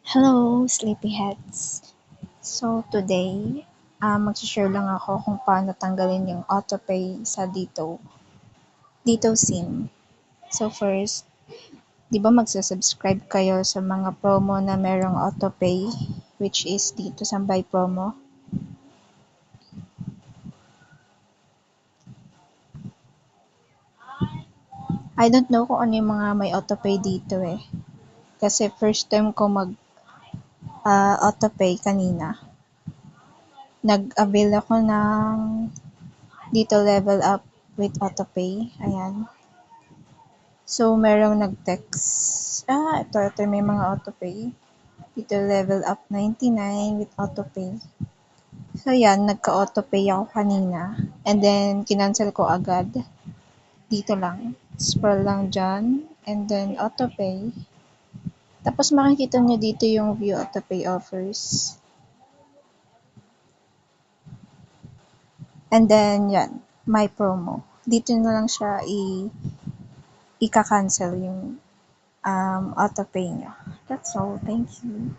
Hello, sleepyheads! So today, magse-share lang ako kung paano tanggalin yung autopay sa Dito SIM. So first, 'di ba magsu-subscribe kayo sa mga promo na merong autopay, which is dito sa Buy Promo? I don't know kung ano yung mga may autopay dito eh. Kasi first time ko autopay kanina. Nag-avail ako ng dito Level Up with autopay. Ayan. So, merong nag-text. Ito may mga autopay. Dito level up 99 with autopay. So, yan, nagka-autopay ako kanina. And then, kinancel ko agad. Dito lang. Scroll lang dyan. And then, autopay. Tapos, makikita nyo dito yung view autopay offers. And then, yan, my promo. Dito na lang siya ika-cancel yung autopay nyo. That's all. Thank you.